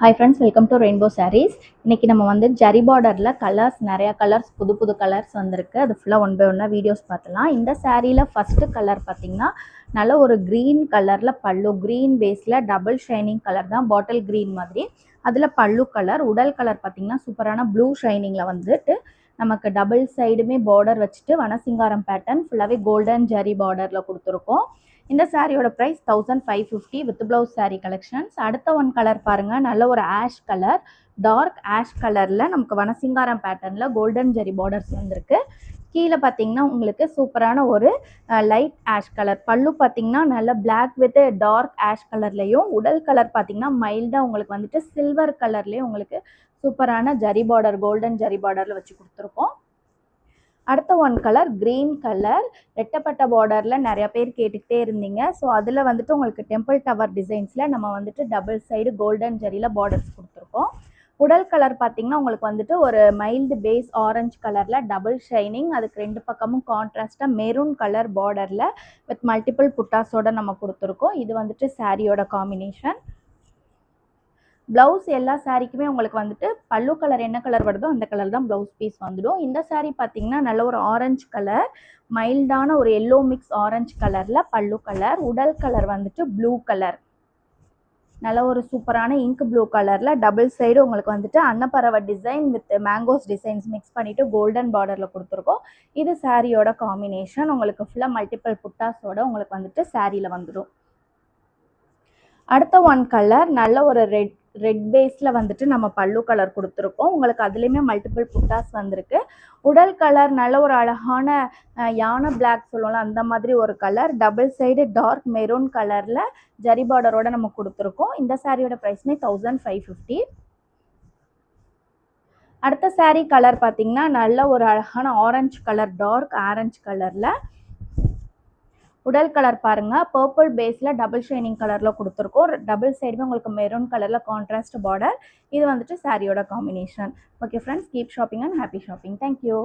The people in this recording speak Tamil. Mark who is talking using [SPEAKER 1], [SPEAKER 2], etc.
[SPEAKER 1] Hi friends, welcome to Rainbow Sarees. இன்னைக்கு நம்ம வந்து ஜரி பார்டர்ல நிறைய கலர்ஸ் புது கலர்ஸ் வந்திருக்கு. அது ஃபுல்லா ஒன் பை ஒன்னா வீடியோஸ் பார்த்தலாம். இந்த சாரீல ஃபர்ஸ்ட் கலர் பாத்தீங்கன்னா நல்ல ஒரு கிரீன் கலர்ல பல்லு, கிரீன் பேஸ்ல டபுள் ஷைனிங் கலர் தான், பாட்டில் கிரீன் மாதிரி. அதுல பல்லு கலர், உடல் கலர் பாத்தீங்கன்னா சூப்பரான ப்ளூ ஷைனிங்ல வந்துட்டு நமக்கு டபுள் சைடுமே பார்டர் வச்சுட்டு வனசிங்காரம் பேட்டர்ன் ஃபுல்லாவே கோல்டன் ஜரி பார்டர்ல கொடுத்துருக்கோம். இந்த சாரியோட price 1550 with blouse sari collections. அடுத்த ஒன் கலர் பாருங்க, நல்ல ஒரு ஆஷ் கலர், டார்க் ஆஷ் கலர்ல நமக்கு வனசிங்காரம் பேட்டர்ன்ல கோல்டன் ஜெரி பார்டர்ஸ் வந்திருக்கு. கீழே பார்த்தீங்கன்னா உங்களுக்கு சூப்பரான ஒரு லைட் ஆஷ் கலர். பல்லு பார்த்தீங்கன்னா நல்ல பிளாக் வித் டார்க் ஆஷ் கலர்லையும், உடல் கலர் பார்த்தீங்கன்னா மைல்டாக உங்களுக்கு வந்துட்டு சில்வர் கலர்லேயும் உங்களுக்கு சூப்பரான ஜரி பார்டர், கோல்டன் ஜரி பார்டரில் வச்சு கொடுத்துருக்கோம். அடுத்த ஒன் கலர் கிரீன் கலர், ரெட்டப்பட்ட பார்டர்ல நிறைய பேர் கேட்டுக்கிட்டே இருந்தீங்க. ஸோ அதில் வந்துட்டு உங்களுக்கு டெம்பிள் டவர் டிசைன்ஸில் நம்ம வந்துட்டு டபுள் சைடு கோல்டன் ஜரியில் பார்டர்ஸ் கொடுத்துருக்கோம். உடல் கலர் பார்த்தீங்கன்னா உங்களுக்கு வந்துட்டு ஒரு மைல்டு பேஸ் ஆரஞ்சு கலரில் டபுள் ஷைனிங், அதுக்கு ரெண்டு பக்கமும் கான்ட்ராஸ்டாக மெரூன் கலர் பார்டரில் வித் மல்டிபிள் புட்டாஸோட நம்ம கொடுத்துருக்கோம். இது வந்துட்டு சாரியோட காம்பினேஷன். ப்ளவுஸ் எல்லா சாரீக்குமே உங்களுக்கு வந்துட்டு பல்லு கலர் என்ன கலர் வருதோ அந்த கலர் தான் ப்ளவுஸ் பீஸ் வந்துடும். இந்த சாரீ பார்த்தீங்கன்னா நல்ல ஒரு ஆரஞ்சு கலர், மைல்டான ஒரு எல்லோ மிக்ஸ் ஆரஞ்சு கலரில் பல்லு கலர், உடல் கலர் வந்துட்டு ப்ளூ கலர், நல்ல ஒரு சூப்பரான இங்க் ப்ளூ கலரில் டபுள் சைடு உங்களுக்கு வந்துட்டு அன்னப்பறவை design with mangoes designs mix பண்ணிவிட்டு கோல்டன் பார்டரில் கொடுத்துருக்கோம். இது சாரியோட காம்பினேஷன். உங்களுக்கு ஃபுல்லாக மல்டிபிள் புட்டாஸோட உங்களுக்கு வந்துட்டு சாரியில் வந்துடும். அடுத்த ஒன் கலர் நல்ல ஒரு ரெட் பேஸில் வந்துட்டு நம்ம பல்லு கலர் கொடுத்துருக்கோம். உங்களுக்கு அதுலேயுமே மல்டிபிள் புட்டாஸ் வந்திருக்கு. உடல் கலர் நல்ல ஒரு அழகான யானை பிளாக் சொல்லுவோம்ல அந்த மாதிரி ஒரு colour, double side dark maroon கலரில் ஜரி பார்டரோட நம்ம கொடுத்துருக்கோம். இந்த சாரியோட ப்ரைஸ்மே 1550. அடுத்த சாரீ கலர் பார்த்தீங்கன்னா நல்ல ஒரு அழகான ஆரஞ்சு கலர், டார்க் ஆரஞ்சு கலரில். உடல் கலர் பாருங்க, பர்பிள் பேஸ்ல டபுள் ஷைனிங் கலர்ல கொடுத்துருக்கோம். டபுள் சைடுமே உங்களுக்கு மெரூன் கலர்ல கான்ட்ராஸ்ட் பார்டர். இது வந்துட்டு சாரியோட combination. Okay friends, keep shopping and happy shopping. Thank you.